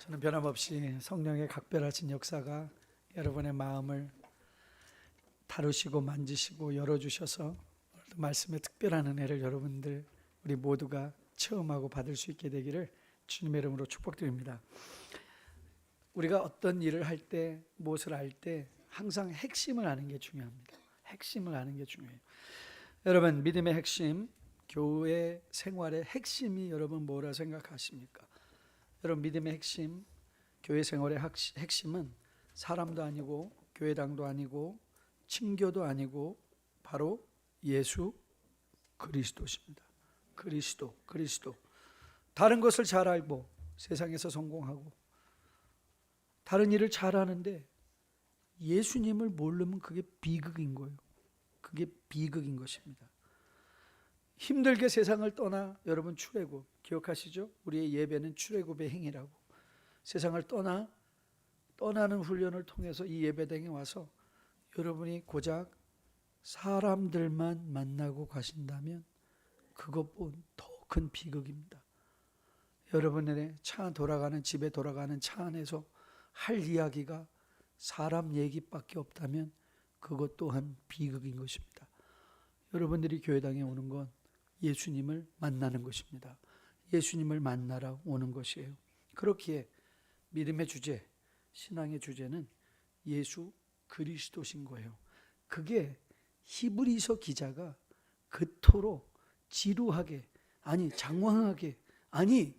저는 변함없이 성령의 각별하신 역사가 여러분의 마음을 다루시고 만지시고 열어주셔서 말씀의 특별한 은혜를 여러분들 우리 모두가 체험하고 받을 수 있게 되기를 주님의 이름으로 축복드립니다. 우리가 어떤 일을 할 때, 무엇을 할 때 항상 핵심을 아는 게 중요합니다. 핵심을 아는 게 중요해요. 여러분, 믿음의 핵심, 교회 생활의 핵심이 여러분 뭐라 생각하십니까? 여러분, 믿음의 핵심, 교회 생활의 핵심은 사람도 아니고 교회당도 아니고 친교도 아니고 바로 예수 그리스도십니다. 그리스도. 다른 것을 잘 알고 세상에서 성공하고 다른 일을 잘 하는데 예수님을 모르면 그게 비극인 거예요. 그게 비극인 것입니다. 힘들게 세상을 떠나 여러분 출애굽 기억하시죠? 우리의 예배는 출애굽의 행위라고. 세상을 떠나는 훈련을 통해서 이 예배당에 와서 여러분이 고작 사람들만 만나고 가신다면 그것보다 더 큰 비극입니다. 여러분의 집에 돌아가는 차 안에서 할 이야기가 사람 얘기밖에 없다면 그것 또한 비극인 것입니다. 여러분들이 교회당에 오는 건 예수님을 만나는 것입니다. 예수님을 만나러 오는 것이에요. 그렇기에 믿음의 주제, 신앙의 주제는 예수 그리스도신 거예요. 그게 히브리서 기자가 그토록 지루하게, 아니 장황하게, 아니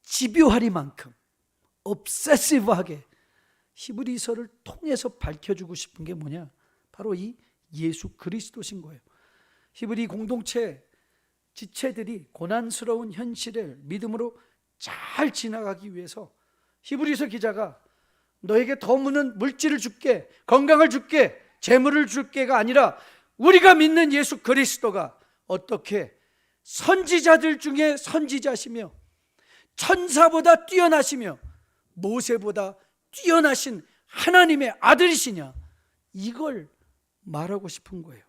집요하리만큼 obsessive하게 히브리서를 통해서 밝혀주고 싶은 게 뭐냐? 바로 이 예수 그리스도신 거예요. 히브리 공동체 지체들이 고난스러운 현실을 믿음으로 잘 지나가기 위해서 히브리서 기자가 너에게 더 많은 물질을 줄게, 건강을 줄게, 재물을 줄게가 아니라 우리가 믿는 예수 그리스도가 어떻게 선지자들 중에 선지자시며 천사보다 뛰어나시며 모세보다 뛰어나신 하나님의 아들이시냐, 이걸 말하고 싶은 거예요.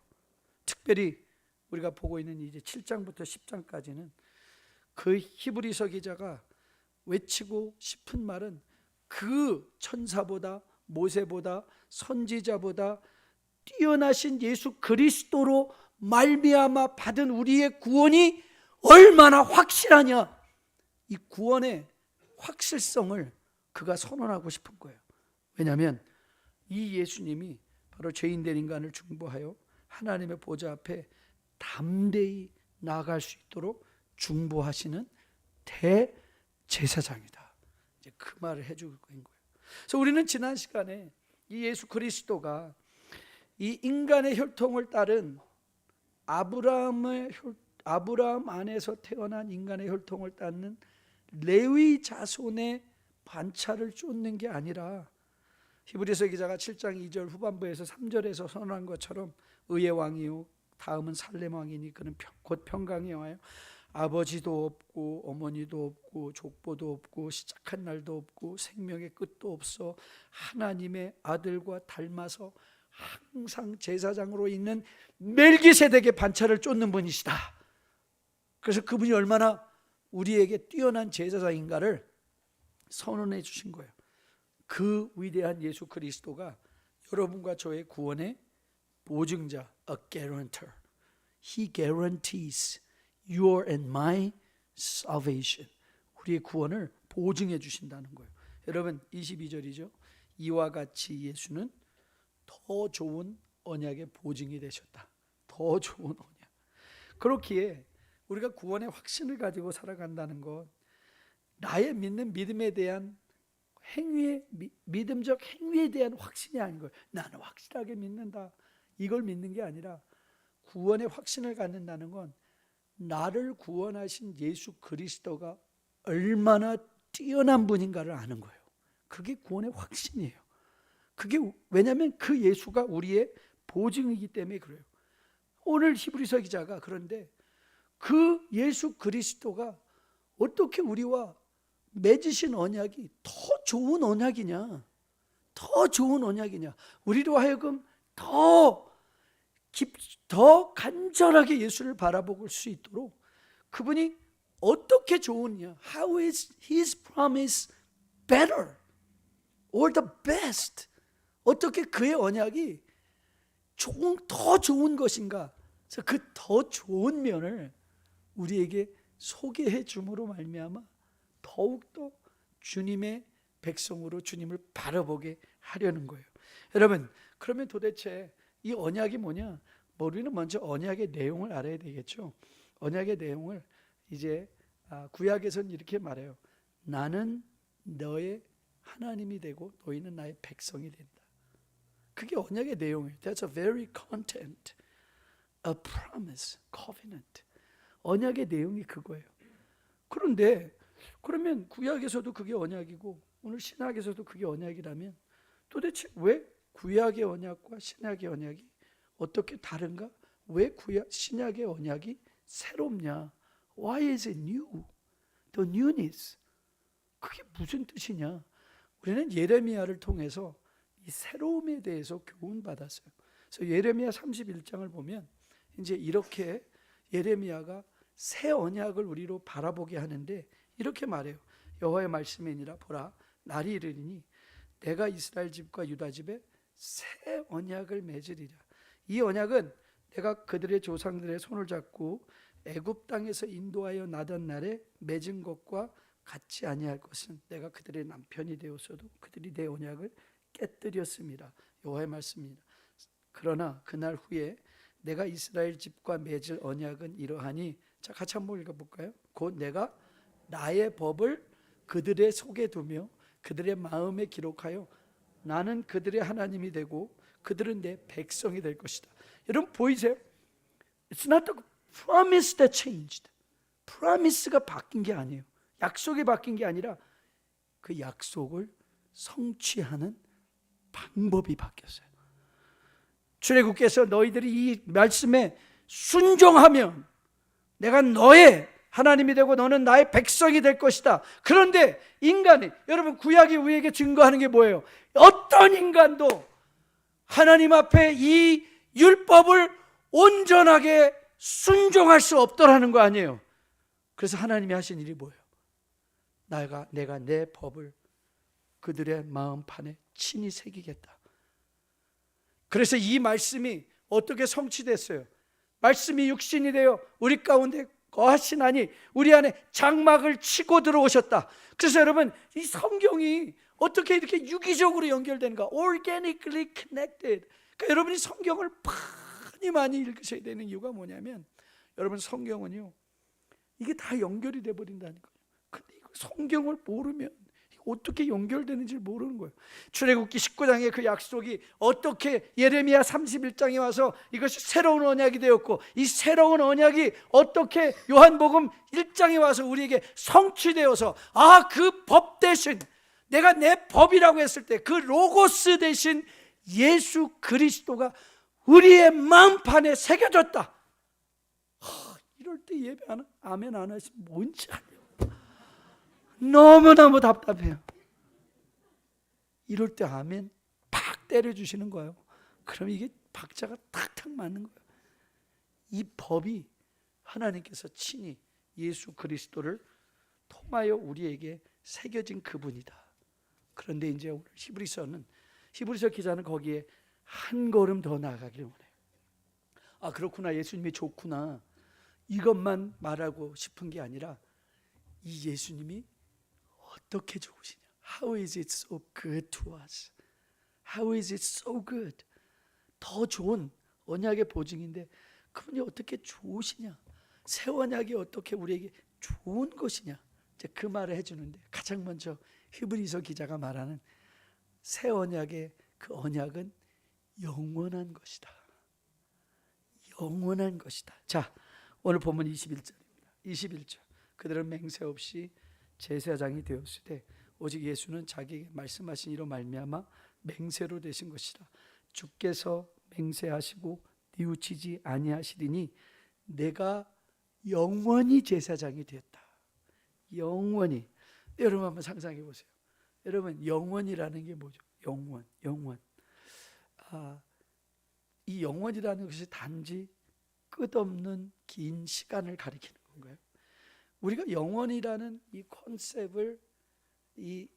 특별히 우리가 보고 있는 이제 7장부터 10장까지는 그 히브리서 기자가 외치고 싶은 말은 그 천사보다 모세보다 선지자보다 뛰어나신 예수 그리스도로 말미암아 받은 우리의 구원이 얼마나 확실하냐, 이 구원의 확실성을 그가 선언하고 싶은 거예요. 왜냐하면 이 예수님이 바로 죄인된 인간을 중보하여 하나님의 보좌 앞에 담대히 나아갈 수 있도록 중보하시는 대제사장이다. 이제 그 말을 해주고 있는 거예요. 그래서 우리는 지난 시간에 이 예수 그리스도가 이 인간의 혈통을 따른 아브라함 안에서 태어난 인간의 혈통을 따르는 레위 자손의 반차를 쫓는 게 아니라 히브리서 기자가 7장 2절 후반부에서 3절에서 선언한 것처럼 의의 왕이요 다음은 살렘 왕이니 그는 곧 평강의 왕이요 아버지도 없고 어머니도 없고 족보도 없고 시작한 날도 없고 생명의 끝도 없어 하나님의 아들과 닮아서 항상 제사장으로 있는 멜기세덱의 반차를 쫓는 분이시다. 그래서 그분이 얼마나 우리에게 뛰어난 제사장인가를 선언해 주신 거예요. 그 위대한 예수 그리스도가 여러분과 저의 구원의 보증자, a guarantor. He guarantees your and my salvation. 우리의 구원을 보증해 주신다는 거예요. 여러분 22절이죠. 이와 같이 예수는 더 좋은 언약의 보증이 되셨다. 더 좋은 언약. 그렇기에 우리가 구원의 확신을 가지고 살아간다는 것, 나의 믿는 믿음에 대한 행위의 믿음적 행위에 대한 확신이 아닌 거예요. 나는 확실하게 믿는다, 이걸 믿는 게 아니라 구원의 확신을 갖는다는 건 나를 구원하신 예수 그리스도가 얼마나 뛰어난 분인가를 아는 거예요. 그게 구원의 확신이에요. 그게 왜냐하면 그 예수가 우리의 보증이기 때문에 그래요. 오늘 히브리서 기자가 그런데 그 예수 그리스도가 어떻게 우리와 맺으신 언약이 더 좋은 언약이냐, 더 좋은 언약이냐, 우리로 하여금 더 간절하게 예수를 바라볼 수 있도록 그분이 어떻게 좋으냐, how is his promise better or the best. 어떻게 그의 언약이 더 좋은 것인가. 그래서 그 더 좋은 면을 우리에게 소개해 줌으로 말미암아 더욱더 주님의 백성으로 주님을 바라보게 하려는 거예요. 여러분, 그러면 도대체 이 언약이 뭐냐? 우리는 먼저 언약의 내용을 알아야 되겠죠. 언약의 내용을 이제 구약에서는 이렇게 말해요. 나는 너의 하나님이 되고 너희는 나의 백성이 된다. 그게 언약의 내용이에요. That's a very content, a promise, covenant. 언약의 내용이 그거예요. 그런데 그러면 구약에서도 그게 언약이고 오늘 신약에서도 그게 언약이라면 도대체 왜 구약의 언약과 신약의 언약이 어떻게 다른가? 왜 신약의 언약이 새롭냐? Why is it new? The newness. 그게 무슨 뜻이냐? 우리는 예레미야를 통해서 이 새로움에 대해서 교훈받았어요. 그래서 예레미야 31장을 보면 이제 이렇게 예레미야가 새 언약을 우리로 바라보게 하는데 이렇게 말해요. 여호와의 말씀이니라 보라 날이 이르리니 내가 이스라엘 집과 유다 집에 새 언약을 맺으리라. 이 언약은 내가 그들의 조상들의 손을 잡고 애굽 땅에서 인도하여 나던 날에 맺은 것과 같지 아니할 것은 내가 그들의 남편이 되었어도 그들이 내 언약을 깨뜨렸습니다. 여호와의 말씀입니다. 그러나 그날 후에 내가 이스라엘 집과 맺을 언약은 이러하니, 자 같이 한번 읽어볼까요? 곧 내가 나의 법을 그들의 속에 두며 그들의 마음에 기록하여 나는 그들의 하나님이 되고 그들은 내 백성이 될 것이다. 여러분 보이세요? It's not the promise that changed. promise가 바뀐 게 아니에요. 약속이 바뀐 게 아니라 그 약속을 성취하는 방법이 바뀌었어요. 출애굽께서 너희들이 이 말씀에 순종하면 내가 너의 하나님이 되고 너는 나의 백성이 될 것이다. 그런데 인간이, 여러분 구약이 우리에게 증거하는 게 뭐예요? 어떤 인간도 하나님 앞에 이 율법을 온전하게 순종할 수 없더라는 거 아니에요. 그래서 하나님이 하신 일이 뭐예요? 내가 내 법을 그들의 마음판에 친히 새기겠다. 그래서 이 말씀이 어떻게 성취됐어요? 말씀이 육신이 되어 우리 가운데 거하시나니 우리 안에 장막을 치고 들어오셨다. 그래서 여러분 이 성경이 어떻게 이렇게 유기적으로 연결되는가? Organically connected. 그러니까 여러분이 성경을 많이 읽으셔야 되는 이유가 뭐냐면 여러분 성경은요 이게 다 연결이 돼 버린다니까요. 근데 이거 성경을 모르면 어떻게 연결되는지 모르는 거예요. 출애굽기 19장의 그 약속이 어떻게 예레미야 31장에 와서 이것이 새로운 언약이 되었고 이 새로운 언약이 어떻게 요한복음 1장에 와서 우리에게 성취되어서 그 법 대신 내가 내 법이라고 했을 때 그 로고스 대신 예수 그리스도가 우리의 마음판에 새겨졌다. 이럴 때 예배 안 아멘 안 하시면 뭔지 알아요. 너무너무 답답해요. 이럴 때 아멘 팍 때려주시는 거예요. 그럼 이게 박자가 탁탁 맞는 거예요. 이 법이 하나님께서 친히 예수 그리스도를 통하여 우리에게 새겨진 그분이다. 그런데 이제 오늘 히브리서 기자는 거기에 한 걸음 더 나아가길 원해요. 그렇구나, 예수님이 좋구나, 이것만 말하고 싶은 게 아니라 이 예수님이 어떻게 좋으시냐? How is it so good to us? How is it so good? 더 좋은 언약의 보증인데 그분이 어떻게 좋으시냐? 새 언약이 어떻게 우리에게 좋은 것이냐? 이제 그 말을 해주는데 가장 먼저 히브리서 기자가 말하는 새 언약의 그 언약은 영원한 것이다. 영원한 것이다. 자, 오늘 본문 21절입니다. 21절. 그들은 맹세 없이 제사장이 되었으되 오직 예수는 자기에게 말씀하신 이로 말미암아 맹세로 되신 것이라. 주께서 맹세하시고 뉘우치지 아니하시리니 내가 영원히 제사장이 되었다. 영원히. 여러분 한번 상상해 보세요. 여러분 영원이라는 게 뭐죠? 영원. 이 영원이라는 것이 단지 끝없는 긴 시간을 가리키는 건가요? 우리가 영원이라는 이 컨셉을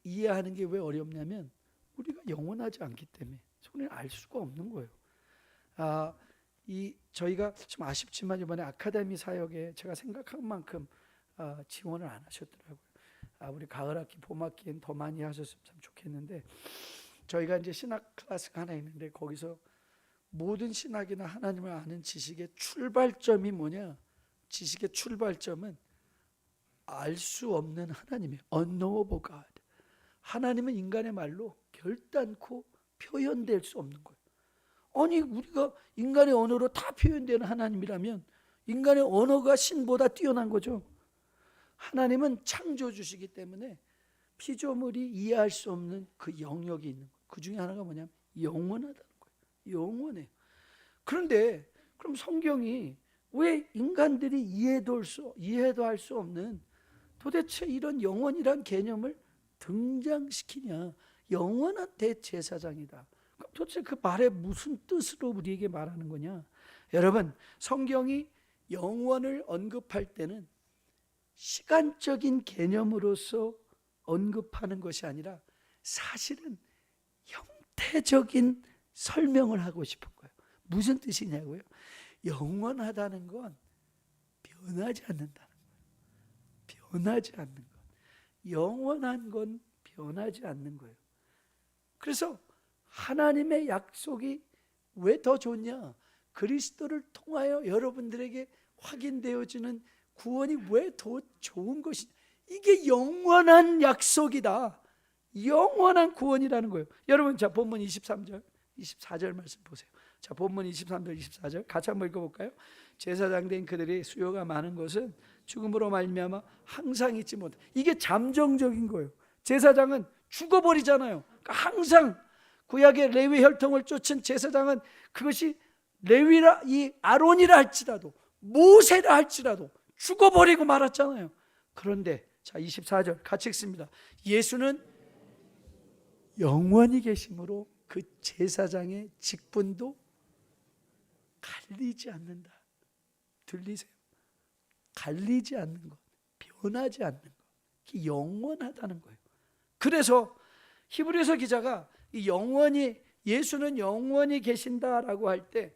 이해하는 게 왜 어렵냐면 우리가 영원하지 않기 때문에 우리는 알 수가 없는 거예요. 저희가 좀 아쉽지만 이번에 아카데미 사역에 제가 생각한 만큼 지원을 안 하셨더라고요. 우리 가을 학기, 봄 학기엔 더 많이 하셨으면 참 좋겠는데, 저희가 이제 신학 클래스가 하나 있는데 거기서 모든 신학이나 하나님을 아는 지식의 출발점이 뭐냐? 지식의 출발점은 알 수 없는 하나님이에요. unknowable God. 하나님은 인간의 말로 결단코 표현될 수 없는 거예요. 아니 우리가 인간의 언어로 다 표현되는 하나님이라면 인간의 언어가 신보다 뛰어난 거죠. 하나님은 창조주시기 때문에 피조물이 이해할 수 없는 그 영역이 있는 거예요. 그 중에 하나가 뭐냐면 영원하다는 거예요. 영원해요. 그런데 그럼 성경이 왜 인간들이 이해도 할 수 없는 도대체 이런 영원이란 개념을 등장시키냐? 영원한 대제사장이다. 그럼 도대체 그 말에 무슨 뜻으로 우리에게 말하는 거냐? 여러분, 성경이 영원을 언급할 때는 시간적인 개념으로서 언급하는 것이 아니라 사실은 형태적인 설명을 하고 싶은 거예요. 무슨 뜻이냐고요? 영원하다는 건 변하지 않는다는 거예요. 변하지 않는 것. 영원한 건 변하지 않는 거예요. 그래서 하나님의 약속이 왜 더 좋냐? 그리스도를 통하여 여러분들에게 확인되어지는 구원이 왜 더 좋은 것이냐? 이게 영원한 약속이다. 영원한 구원이라는 거예요. 여러분, 자 본문 23절 24절 말씀 보세요. 자 본문 23절 24절 같이 한번 읽어볼까요? 제사장 된 그들의 수요가 많은 것은 죽음으로 말미암아 항상 잊지 못해. 이게 잠정적인 거예요. 제사장은 죽어버리잖아요. 그러니까 항상 구약의 레위 혈통을 쫓은 제사장은 그것이 레위라 이 아론이라 할지라도 모세라 할지라도 죽어버리고 말았잖아요. 그런데 자 24절 같이 읽습니다. 예수는 영원히 계심으로 그 제사장의 직분도 갈리지 않는다. 들리세요? 갈리지 않는 것, 변하지 않는 것, 그게 영원하다는 거예요. 그래서 히브리서 기자가 이 영원히 예수는 영원히 계신다라고 할 때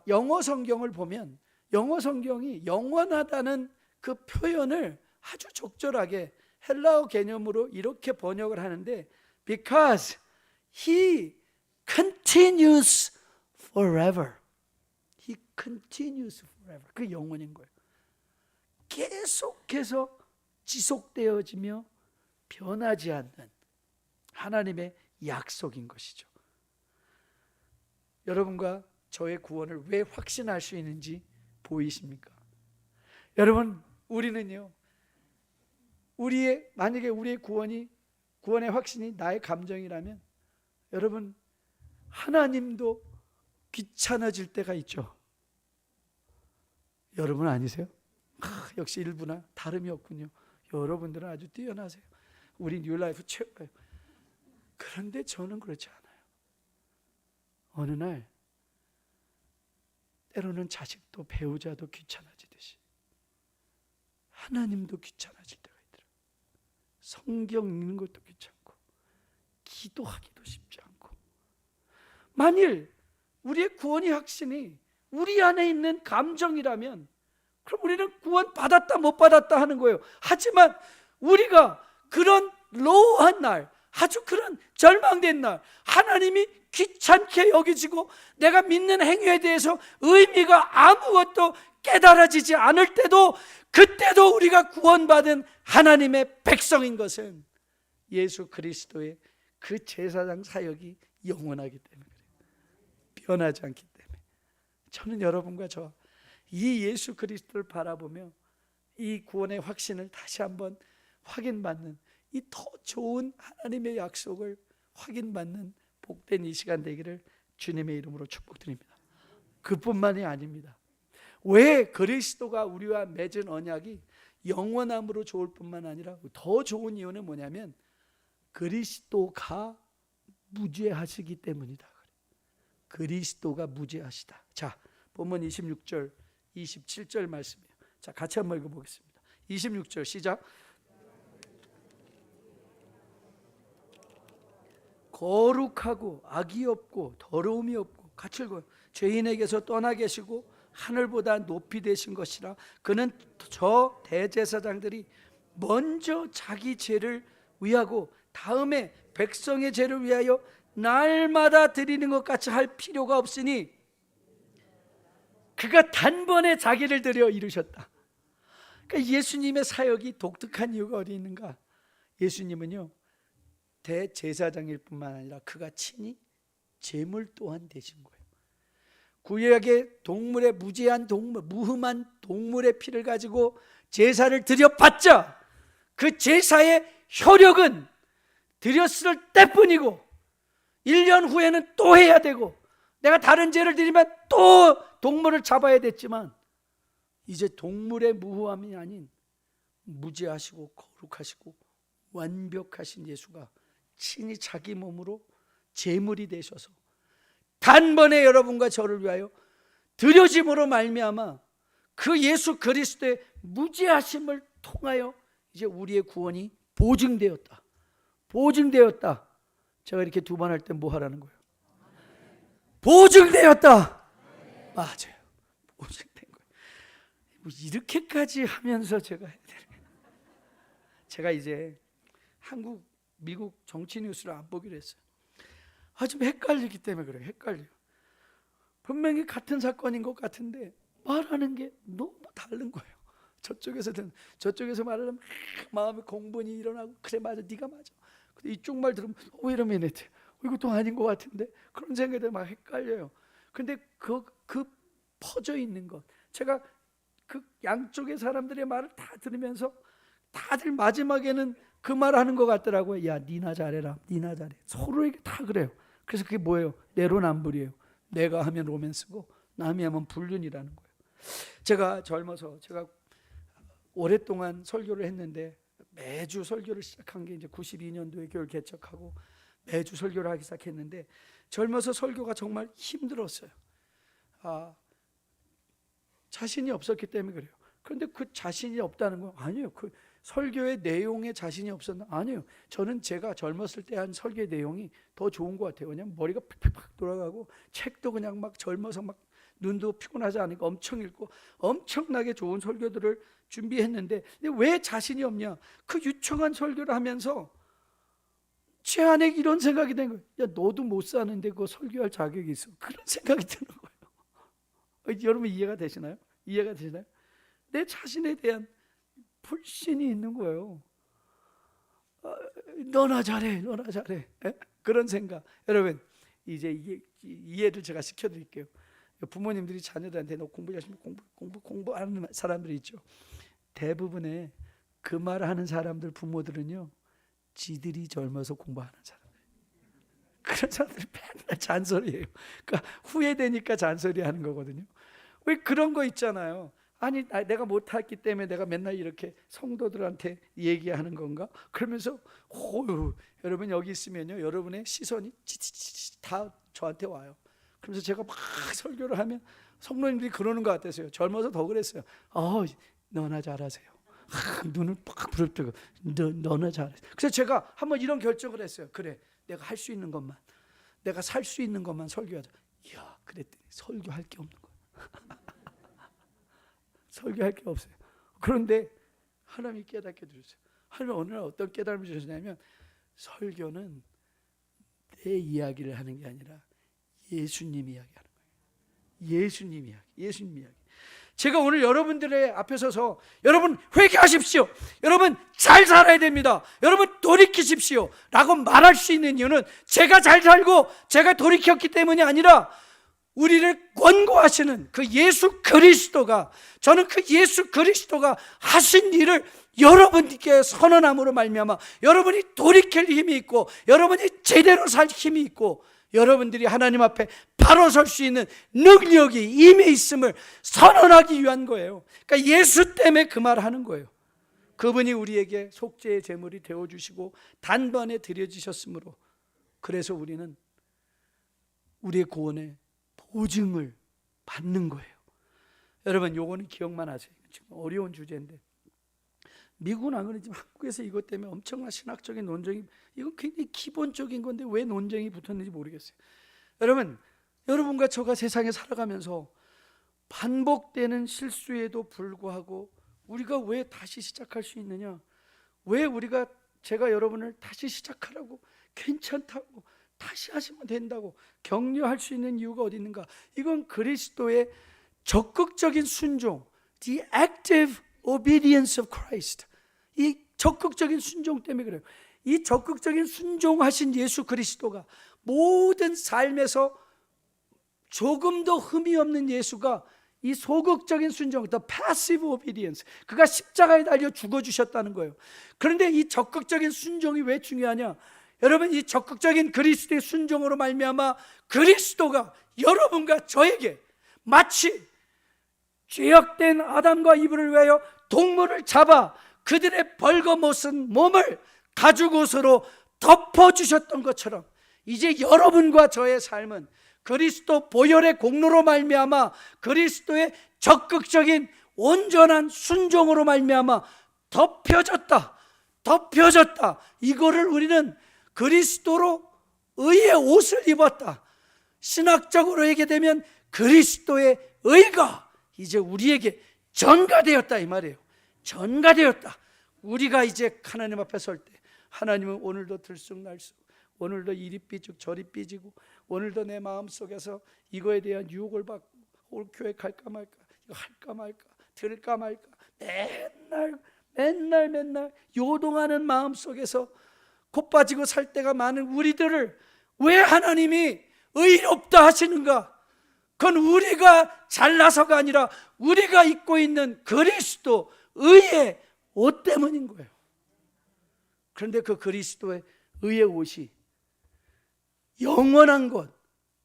영어 성경을 보면 영어 성경이 영원하다는 그 표현을 아주 적절하게 헬라어 개념으로 이렇게 번역을 하는데 because he continues forever. He continues forever. 그 영원인 거예요. 계속해서 지속되어지며 변하지 않는 하나님의 약속인 것이죠. 여러분과 저의 구원을 왜 확신할 수 있는지 보이십니까? 여러분, 우리는요, 만약에 우리의 구원의 확신이 나의 감정이라면 여러분, 하나님도 귀찮아질 때가 있죠. 여러분 아니세요? 역시 일부나 다름이 없군요. 여러분들은 아주 뛰어나세요. 우리 뉴라이프 최고예요. 그런데 저는 그렇지 않아요. 어느 날 때로는 자식도 배우자도 귀찮아지듯이 하나님도 귀찮아질 때가 있더라고요. 성경 읽는 것도 귀찮고 기도하기도 쉽지 않고. 만일 우리의 구원의 확신이 우리 안에 있는 감정이라면 그럼 우리는 구원 받았다 못 받았다 하는 거예요. 하지만 우리가 그런 로우한 날, 아주 그런 절망된 날, 하나님이 귀찮게 여기지고 내가 믿는 행위에 대해서 의미가 아무것도 깨달아지지 않을 때도, 그때도 우리가 구원받은 하나님의 백성인 것은 예수 그리스도의 그 제사장 사역이 영원하기 때문에 그래요. 변하지 않기 때문에. 저는 여러분과 저 이 예수 그리스도를 바라보며 이 구원의 확신을 다시 한번 확인받는, 이 더 좋은 하나님의 약속을 확인받는 복된 이 시간 되기를 주님의 이름으로 축복드립니다. 그뿐만이 아닙니다. 왜 그리스도가 우리와 맺은 언약이 영원함으로 좋을 뿐만 아니라 더 좋은 이유는 뭐냐면 그리스도가 무죄하시기 때문이다. 그리스도가 무죄하시다. 자, 본문 26절 27절 말씀이에요. 자, 같이 한번 읽어보겠습니다. 26절 시작. 거룩하고 악이 없고 더러움이 없고 가출고 죄인에게서 떠나 계시고 하늘보다 높이 되신 것이라. 그는 저 대제사장들이 먼저 자기 죄를 위하고 다음에 백성의 죄를 위하여 날마다 드리는 것 같이 할 필요가 없으니 그가 단번에 자기를 드려 이루셨다. 그러니까 예수님의 사역이 독특한 이유가 어디 있는가? 예수님은요 대제사장일 뿐만 아니라 그가 친히 제물 또한 되신 거예요. 구약의 동물의 무죄한 동물, 무흠한 동물의 피를 가지고 제사를 드려봤자 그 제사의 효력은 드렸을 때뿐이고 1년 후에는 또 해야 되고 내가 다른 죄를 드리면 또 동물을 잡아야 됐지만 이제 동물의 무함이 아닌 무죄하시고 거룩하시고 완벽하신 예수가 친히 자기 몸으로 제물이 되셔서 단번에 여러분과 저를 위하여 드려짐으로 말미암아 그 예수 그리스도의 무죄하심을 통하여 이제 우리의 구원이 보증되었다. 보증되었다. 제가 이렇게 두 번 할 때 뭐 하라는 거예요? 보증되었다. 맞아요. 보증된 거예요. 뭐 이렇게까지 하면서 제가 해야 되는 거예요. 제가 이제 한국, 미국 정치 뉴스를 안 보기로 했어요. 좀 헷갈리기 때문에 그래요. 헷갈려요. 분명히 같은 사건인 것 같은데 말하는 게 너무 다른 거예요. 저쪽에서 말을 하면 마음에 공분이 일어나고 그래 맞아 네가 맞아. 근데 이쪽 말 들으면 wait a minute 이것도 아닌 것 같은데 그런 생각이 막 헷갈려요. 근데 그 퍼져 있는 것 제가 그 양쪽의 사람들의 말을 다 들으면서 다들 마지막에는 그 말하는 것 같더라고요. 야 니나 잘해라 니나 잘해. 서로에게 다 그래요. 그래서 그게 뭐예요? 내로남불이에요. 내가 하면 로맨스고 남이 하면 불륜이라는 거예요. 제가 젊어서 제가 오랫동안 설교를 했는데 매주 설교를 시작한 게 이제 92년도에 교회를 개척하고 매주 설교를 하기 시작했는데 젊어서 설교가 정말 힘들었어요. 자신이 없었기 때문에 그래요. 그런데 그 자신이 없다는 건 아니에요. 그 설교의 내용에 자신이 없었나? 아니에요. 저는 제가 젊었을 때 한 설교의 내용이 더 좋은 것 같아요. 왜냐면 머리가 팍팍팍 돌아가고 책도 그냥 막 젊어서 막 눈도 피곤하지 않으니까 엄청 읽고 엄청나게 좋은 설교들을 준비했는데 왜 자신이 없냐? 그 유창한 설교를 하면서 제 안에 이런 생각이 된 거예요. 야 너도 못 사는데 그거 설교할 자격이 있어. 그런 생각이 드는 거예요. 여러분 이해가 되시나요? 이해가 되시나요? 내 자신에 대한 불신이 있는 거예요. 너나 잘해, 너나 잘해. 그런 생각. 여러분 이제 이게 이해를 제가 시켜드릴게요. 부모님들이 자녀들한테 너 공부 열심히 공부하는 사람들이 있죠. 대부분의 그 말하는 사람들 부모들은요, 지들이 젊어서 공부하는 사람들. 그런 사람들이 맨날 잔소리예요. 그러니까 후회되니까 잔소리하는 거거든요. 왜 그런 거 있잖아요. 아니 내가 못했기 때문에 내가 맨날 이렇게 성도들한테 얘기하는 건가? 그러면서 여러분 여기 있으면요 여러분의 시선이 다 저한테 와요. 그러면서 제가 막 설교를 하면 성도님들이 그러는 것 같았어요. 젊어서 더 그랬어요. 너나 잘하세요. 눈을 팍 부릅뜨고 너나 잘해. 그래서 제가 한번 이런 결정을 했어요. 그래 내가 할 수 있는 것만 내가 살 수 있는 것만 설교하자. 이야 그랬더니 설교할 게 없는 거예요. 설교할 게 없어요. 그런데 하나님이 깨닫게 해주셨어요. 하나님이 어느 날 어떤 깨달음을 주셨냐면 설교는 내 이야기를 하는 게 아니라 예수님 이야기하는 거예요. 예수님 이야기. 제가 오늘 여러분들의 앞에 서서 여러분 회개하십시오. 여러분 잘 살아야 됩니다. 여러분 돌이키십시오. 라고 말할 수 있는 이유는 제가 잘 살고 제가 돌이켰기 때문이 아니라 우리를 권고하시는 그 예수 그리스도가 저는 그 예수 그리스도가 하신 일을 여러분께 선언함으로 말미암아 여러분이 돌이킬 힘이 있고 여러분이 제대로 살 힘이 있고 여러분들이 하나님 앞에 바로 설 수 있는 능력이 임해 있음을 선언하기 위한 거예요. 그러니까 예수 때문에 그 말을 하는 거예요. 그분이 우리에게 속죄의 제물이 되어주시고 단번에 드려지셨으므로 그래서 우리는 우리의 구원에 보증을 받는 거예요. 여러분 요거는 기억만 하세요. 지금 어려운 주제인데 미국은 안 그러지만 한국에서 이것 때문에 엄청난 신학적인 논쟁이, 이건 굉장히 기본적인 건데 왜 논쟁이 붙었는지 모르겠어요. 여러분, 여러분과 저가 세상에 살아가면서 반복되는 실수에도 불구하고 우리가 왜 다시 시작할 수 있느냐? 왜 우리가, 제가 여러분을 다시 시작하라고, 괜찮다고, 다시 하시면 된다고 격려할 수 있는 이유가 어디 있는가? 이건 그리스도의 적극적인 순종, the active obedience of Christ. 이 적극적인 순종 때문에 그래요. 이 적극적인 순종하신 예수 그리스도가 모든 삶에서 조금도 흠이 없는 예수가 이 소극적인 순종, the passive obedience, 그가 십자가에 달려 죽어주셨다는 거예요. 그런데 이 적극적인 순종이 왜 중요하냐? 여러분, 이 적극적인 그리스도의 순종으로 말미암아 그리스도가 여러분과 저에게 마치 죄악된 아담과 이브를 위하여 동물을 잡아 그들의 벌거벗은 몸을 가죽옷으로 덮어주셨던 것처럼 이제 여러분과 저의 삶은 그리스도 보혈의 공로로 말미암아 그리스도의 적극적인 온전한 순종으로 말미암아 덮여졌다. 이거를 우리는 그리스도로 의의 옷을 입었다. 신학적으로 얘기되면 그리스도의 의가 이제 우리에게 전가되었다, 이 말이에요. 전가되었다. 우리가 이제 하나님 앞에 설 때 하나님은 오늘도 들쑥날쑥, 오늘도 이리 삐죽 저리 삐지고, 오늘도 내 마음속에서 이거에 대한 유혹을 받고 올 교회 갈까 말까, 이거 할까 말까, 들을까 말까, 맨날 요동하는 마음속에서 곧 빠지고 살 때가 많은 우리들을 왜 하나님이 의롭다 하시는가? 그건 우리가 잘나서가 아니라 우리가 입고 있는 그리스도 의의 옷 때문인 거예요. 그런데 그 그리스도의 의의 옷이 영원한 것,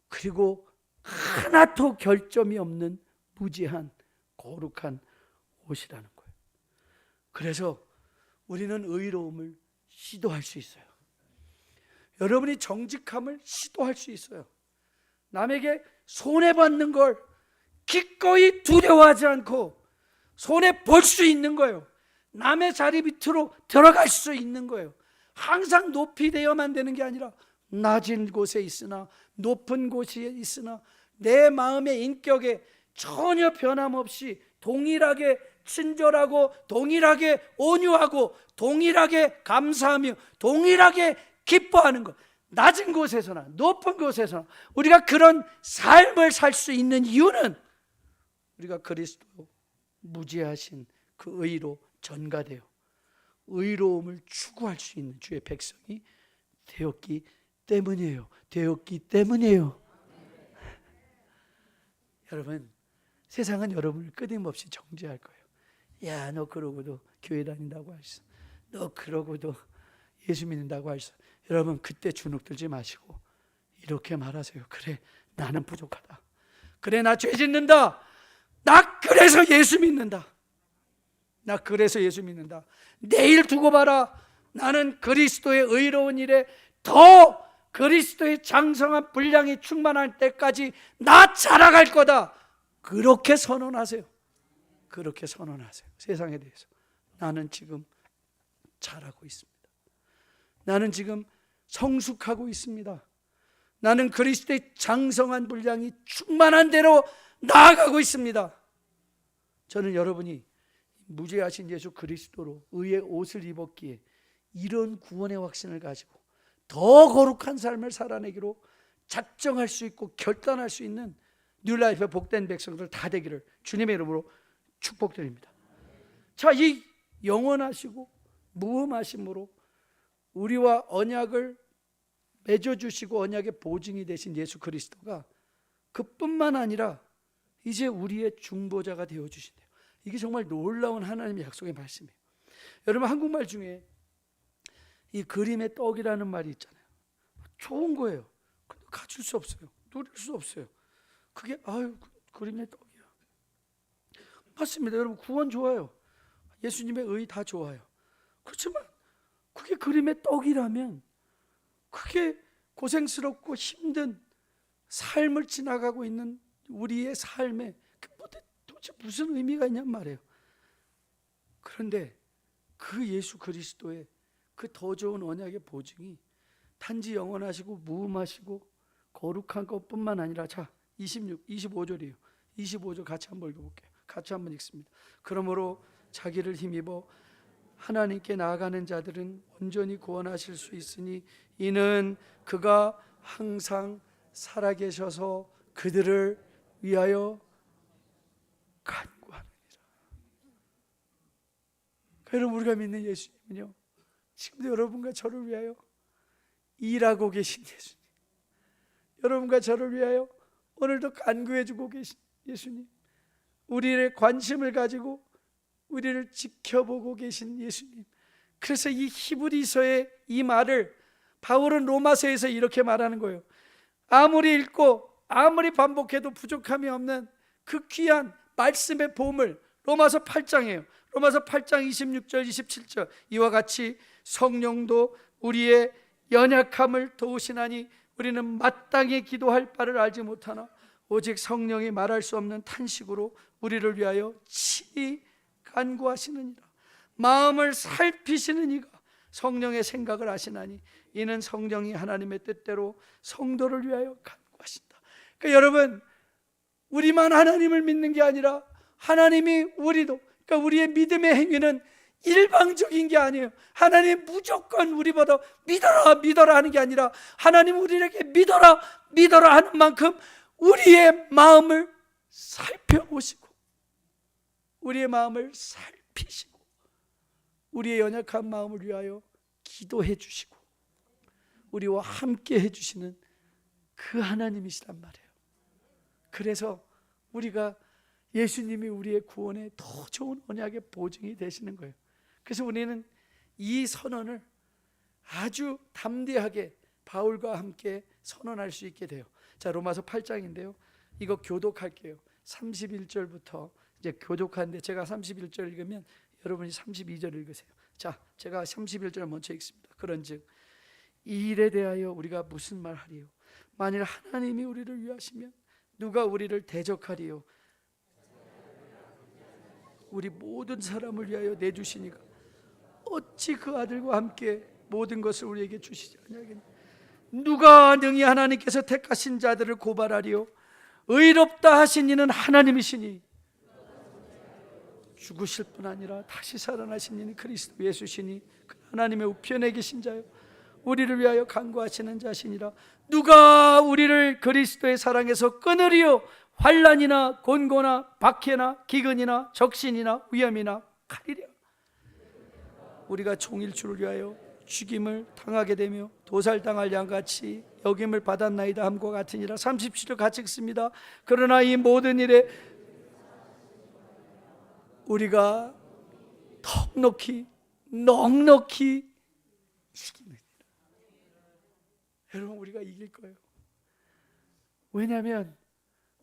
그리고 하나도 결점이 없는 무지한 거룩한 옷이라는 거예요. 그래서 우리는 의로움을 시도할 수 있어요. 여러분이 정직함을 시도할 수 있어요. 남에게 손해받는 걸 기꺼이 두려워하지 않고 손해 볼 수 있는 거예요. 남의 자리 밑으로 들어갈 수 있는 거예요. 항상 높이 되어만 되는 게 아니라 낮은 곳에 있으나 높은 곳에 있으나 내 마음의 인격에 전혀 변함없이 동일하게 친절하고 동일하게 온유하고 동일하게 감사하며 동일하게 기뻐하는 것, 낮은 곳에서나 높은 곳에서나 우리가 그런 삶을 살 수 있는 이유는 우리가 그리스도 무지하신 그 의로 전가되어 의로움을 추구할 수 있는 주의 백성이 되었기 때문이에요. 여러분, 세상은 여러분을 끊임없이 정죄할 거예요. 야, 너 그러고도 교회 다닌다고 하셨어. 너 그러고도 예수 믿는다고 하셨어. 여러분, 그때 주눅 들지 마시고 이렇게 말하세요. 그래, 나는 부족하다. 그래, 나 죄 짓는다. 나 그래서 예수 믿는다. 내일 두고 봐라. 나는 그리스도의 의로운 일에 더 그리스도의 장성한 분량이 충만할 때까지 나 자라갈 거다. 그렇게 선언하세요. 세상에 대해서 나는 지금 자라고 있습니다. 나는 지금 성숙하고 있습니다. 나는 그리스도의 장성한 분량이 충만한 대로 나아가고 있습니다. 저는 여러분이 무죄하신 예수 그리스도로 의의 옷을 입었기에 이런 구원의 확신을 가지고 더 거룩한 삶을 살아내기로 작정할 수 있고 결단할 수 있는 뉴라이프의 복된 백성들 다 되기를 주님의 이름으로 축복드립니다. 자, 이 영원하시고 무흠하심으로 우리와 언약을 맺어주시고 언약의 보증이 되신 예수 그리스도가 그뿐만 아니라 이제 우리의 중보자가 되어주신대요. 이게 정말 놀라운 하나님의 약속의 말씀이에요. 여러분, 한국말 중에 이 그림의 떡이라는 말이 있잖아요. 좋은 거예요. 근데 가질 수 없어요. 누릴 수 없어요. 그게 그림의 떡이야. 맞습니다. 여러분, 구원 좋아요. 예수님의 의 다 좋아요. 그렇지만 그게 그림의 떡이라면 그게 고생스럽고 힘든 삶을 지나가고 있는 우리의 삶에 도대체 무슨 의미가 있냔 말이에요. 그런데 그 예수 그리스도의 그 더 좋은 언약의 보증이 단지 영원하시고 무음하시고 거룩한 것뿐만 아니라, 자 25절이에요. 25절 같이 한번 읽어볼게요. 같이 한번 읽습니다. 그러므로 자기를 힘입어 하나님께 나아가는 자들은 온전히 구원하실 수 있으니 이는 그가 항상 살아계셔서 그들을 위하여 간구하느니라. 여러분, 우리가 믿는 예수님은요, 지금도 여러분과 저를 위하여 일하고 계신 예수님, 여러분과 저를 위하여 오늘도 간구해주고 계신 예수님, 우리의 관심을 가지고 우리를 지켜보고 계신 예수님. 그래서 이 히브리서의 이 말을 바울은 로마서에서 이렇게 말하는 거예요. 아무리 읽고 아무리 반복해도 부족함이 없는 그 귀한 말씀의 보물, 로마서 8장이에요. 로마서 8장 26절 27절, 이와 같이 성령도 우리의 연약함을 도우시나니 우리는 마땅히 기도할 바를 알지 못하나 오직 성령이 말할 수 없는 탄식으로 우리를 위하여 친히 간구하시느니라. 마음을 살피시는 이가 성령의 생각을 아시나니 이는 성령이 하나님의 뜻대로 성도를 위하여 간구하신다. 그러니까 여러분, 우리만 하나님을 믿는 게 아니라 하나님이 우리도, 그러니까 우리의 믿음의 행위는 일방적인 게 아니에요. 하나님 무조건 우리보다 믿어라 믿어라 하는 게 아니라 하나님 우리에게 믿어라 믿어라 하는 만큼 우리의 마음을 살펴보시고 우리의 마음을 살피시고 우리의 연약한 마음을 위하여 기도해 주시고 우리와 함께 해주시는 그 하나님이시란 말이에요. 그래서 우리가 예수님이 우리의 구원에 더 좋은 언약의 보증이 되시는 거예요. 그래서 우리는 이 선언을 아주 담대하게 바울과 함께 선언할 수 있게 돼요. 자, 로마서 8장인데요. 이거 교독할게요. 31절부터 이제 교독하는데 제가 31절 읽으면 여러분이 32절 읽으세요. 자, 제가 31절 먼저 읽습니다. 그런즉 이 일에 대하여 우리가 무슨 말하리요? 만일 하나님이 우리를 위하시면 누가 우리를 대적하리요? 우리 모든 사람을 위하여 내주시니까 어찌 그 아들과 함께 모든 것을 우리에게 주시지 아니하겠느냐? 누가 능히 하나님께서 택하신 자들을 고발하리요? 의롭다 하신 이는 하나님이시니 죽으실 뿐 아니라 다시 살아나신 이는 그리스도 예수시니 하나님의 우편에 계신 자요 우리를 위하여 간구하시는 자시니라. 누가 우리를 그리스도의 사랑에서 끊으리요? 환난이나 곤고나 박해나 기근이나 적신이나 위험이나 칼이랴. 우리가 종일주를 위하여 죽임을 당하게 되며 도살당할 양같이 여김을 받았나이다 함과 같으니라. 37절 같이 읽습니다. 그러나 이 모든 일에 우리가 넉넉히 이기느니라. 여러분, 우리가 이길 거예요. 왜냐하면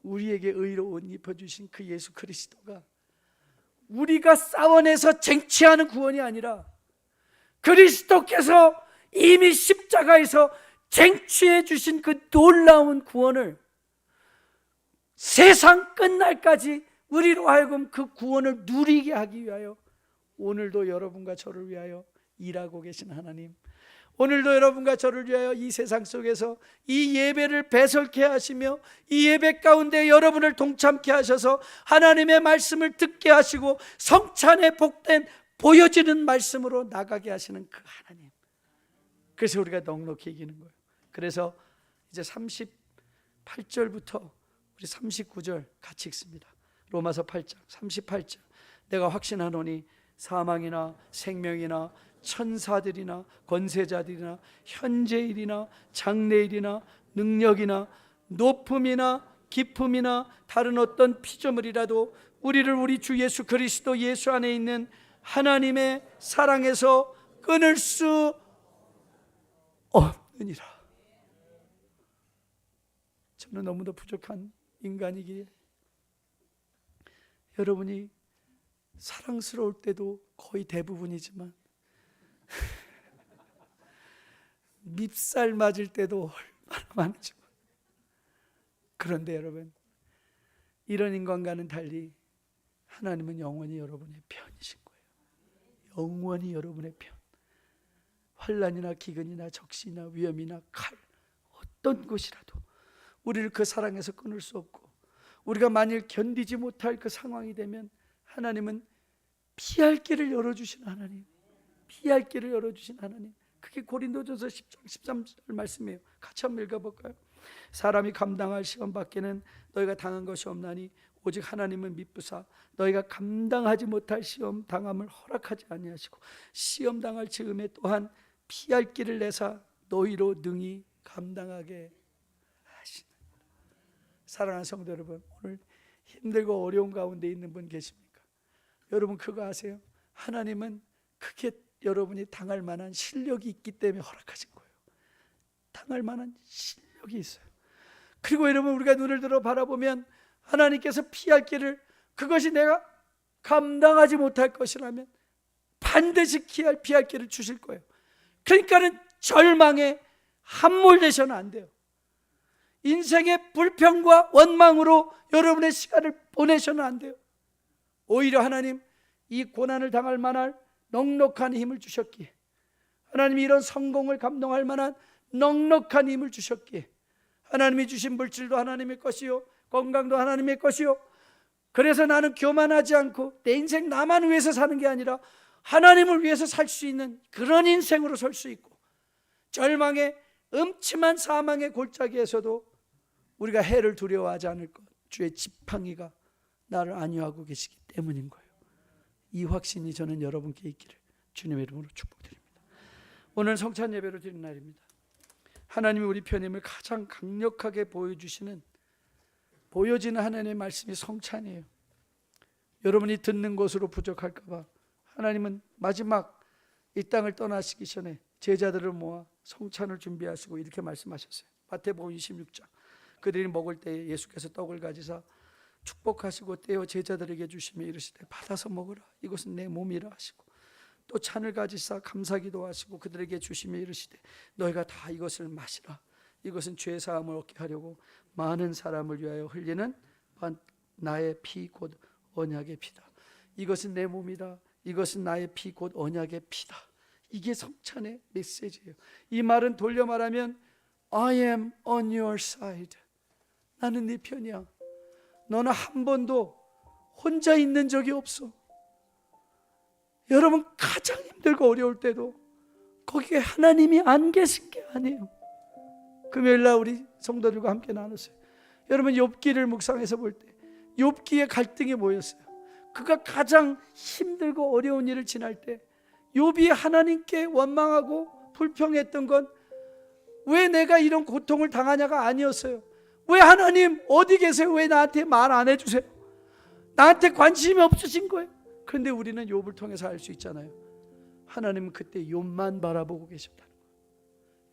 우리에게 의로운 옷 입혀주신 그 예수 그리스도가 우리가 싸워내서 쟁취하는 구원이 아니라 그리스도께서 이미 십자가에서 쟁취해 주신 그 놀라운 구원을 세상 끝날까지 우리로 하여금 그 구원을 누리게 하기 위하여 오늘도 여러분과 저를 위하여 일하고 계신 하나님, 오늘도 여러분과 저를 위하여 이 세상 속에서 이 예배를 배설케 하시며 이 예배 가운데 여러분을 동참케 하셔서 하나님의 말씀을 듣게 하시고 성찬에 복된 보여지는 말씀으로 나가게 하시는 그 하나님, 그래서 우리가 넉넉히 이기는 거예요. 그래서 이제 38절부터 우리 39절 같이 읽습니다. 로마서 8장 38절. 내가 확신하노니 사망이나 생명이나 천사들이나 권세자들이나 현재일이나 장래일이나 능력이나 높음이나 깊음이나 다른 어떤 피조물이라도 우리를 우리 주 예수 그리스도 예수 안에 있는 하나님의 사랑에서 끊을 수 없느니라. 저는 너무도 부족한 인간이기에 여러분이 사랑스러울 때도 거의 대부분이지만 밉살 맞을 때도 얼마나 많은지. 그런데 여러분, 이런 인간과는 달리 하나님은 영원히 여러분의 편이신 거예요. 영원히 여러분의 편. 환난이나 기근이나 적신이나 위험이나 칼, 어떤 것이라도 우리를 그 사랑에서 끊을 수 없고, 우리가 만일 견디지 못할 그 상황이 되면 하나님은 피할 길을 열어주신 하나님, 피할 길을 열어주신 하나님. 그게 고린도전서 10장 13절 말씀이에요. 같이 한번 읽어볼까요? 사람이 감당할 시험 밖에는 너희가 당한 것이 없나니 오직 하나님은 미쁘사 너희가 감당하지 못할 시험 당함을 허락하지 아니하시고 시험 당할 즈음에 또한 피할 길을 내사 너희로 능히 감당하게 하시는. 사랑하는 성도 여러분, 오늘 힘들고 어려운 가운데 있는 분 계십니까? 여러분 그거 아세요? 하나님은 크게 여러분이 당할 만한 실력이 있기 때문에 허락하신 거예요. 당할 만한 실력이 있어요. 그리고 여러분 우리가 눈을 들어 바라보면 하나님께서 피할 길을, 그것이 내가 감당하지 못할 것이라면 반드시 피할 길을 주실 거예요. 그러니까는 절망에 함몰되셔는 안 돼요. 인생의 불평과 원망으로 여러분의 시간을 보내셔는 안 돼요. 오히려 하나님 이 고난을 당할 만한 넉넉한 힘을 주셨기에, 하나님이 이런 성공을 감당할 만한 넉넉한 힘을 주셨기에, 하나님이 주신 물질도 하나님의 것이요 건강도 하나님의 것이요, 그래서 나는 교만하지 않고 내 인생 나만 위해서 사는 게 아니라 하나님을 위해서 살 수 있는 그런 인생으로 설 수 있고, 절망의 음침한 사망의 골짜기에서도 우리가 해를 두려워하지 않을 것, 주의 지팡이가 나를 안위하고 계시기 때문인 거예요. 이 확신이 저는 여러분께 있기를 주님의 이름으로 축복드립니다. 오늘 성찬 예배로 드리는 날입니다. 하나님이 우리 편임을 가장 강력하게 보여지는 하나님의 말씀이 성찬이에요. 여러분이 듣는 것으로 부족할까 봐 하나님은 마지막 이 땅을 떠나시기 전에 제자들을 모아 성찬을 준비하시고 이렇게 말씀하셨어요. 마태복음 26장. 그들이 먹을 때에 예수께서 떡을 가지사 축복하시고 떼어 제자들에게 주시며 이르시되 받아서 먹으라, 이것은 내 몸이라 하시고, 또 잔을 가지사 감사기도 하시고 그들에게 주시며 이르시되 너희가 다 이것을 마시라, 이것은 죄 사함을 얻게 하려고 많은 사람을 위하여 흘리는 나의 피 곧 언약의 피다. 이것은 내 몸이다, 이것은 나의 피 곧 언약의 피다. 이게 성찬의 메시지예요. 이 말은 돌려 말하면 I am on your side. 나는 네 편이야. 너는 한 번도 혼자 있는 적이 없어. 여러분 가장 힘들고 어려울 때도 거기에 하나님이 안 계신 게 아니에요. 금요일날 우리 성도들과 함께 나눴어요. 여러분 욥기를 묵상해서 볼 때 욥기의 갈등이 뭐였어요? 그가 가장 힘들고 어려운 일을 지날 때 욥이 하나님께 원망하고 불평했던 건 왜 내가 이런 고통을 당하냐가 아니었어요. 왜 하나님 어디 계세요? 왜 나한테 말 안 해주세요? 나한테 관심이 없으신 거예요. 그런데 우리는 욥을 통해서 알 수 있잖아요. 하나님은 그때 욥만 바라보고 계셨다는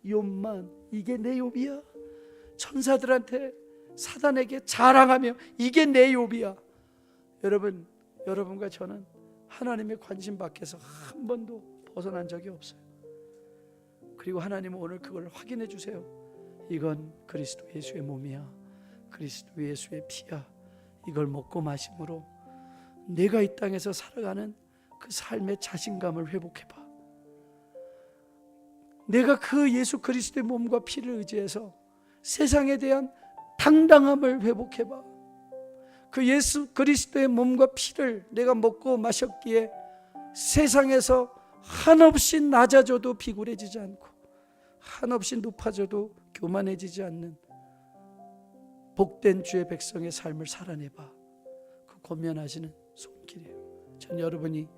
거예요. 욥만, 이게 내 욥이야. 천사들한테 사단에게 자랑하며 이게 내 욥이야. 여러분과 저는 하나님의 관심 밖에서 한 번도 벗어난 적이 없어요. 그리고 하나님은 오늘 그걸 확인해 주세요. 이건 그리스도 예수의 몸이야, 그리스도 예수의 피야. 이걸 먹고 마심으로 내가 이 땅에서 살아가는 그 삶의 자신감을 회복해봐. 내가 그 예수 그리스도의 몸과 피를 의지해서 세상에 대한 당당함을 회복해봐. 그 예수 그리스도의 몸과 피를 내가 먹고 마셨기에 세상에서 한없이 낮아져도 비굴해지지 않고 한없이 높아져도 교만해지지 않는 복된 주의 백성의 삶을 살아내봐. 그 권면하시는 손길이에요. 전 여러분이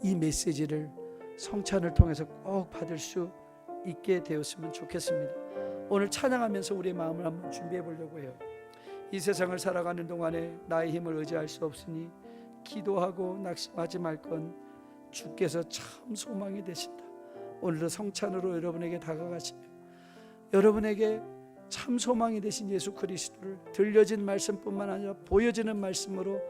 이 메시지를 성찬을 통해서 꼭 받을 수 있게 되었으면 좋겠습니다. 오늘 찬양하면서 우리의 마음을 한번 준비해 보려고 해요. 이 세상을 살아가는 동안에 나의 힘을 의지할 수 없으니 기도하고 낙심하지 말 건 주께서 참 소망이 되신다. 오늘도 성찬으로 여러분에게 다가가시며 여러분에게 참 소망이 되신 예수 그리스도를 들려진 말씀뿐만 아니라 보여지는 말씀으로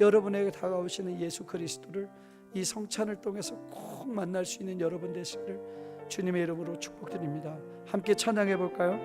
여러분에게 다가오시는 예수 그리스도를 이 성찬을 통해서 꼭 만날 수 있는 여러분 되시기를 주님의 이름으로 축복드립니다. 함께 찬양해 볼까요?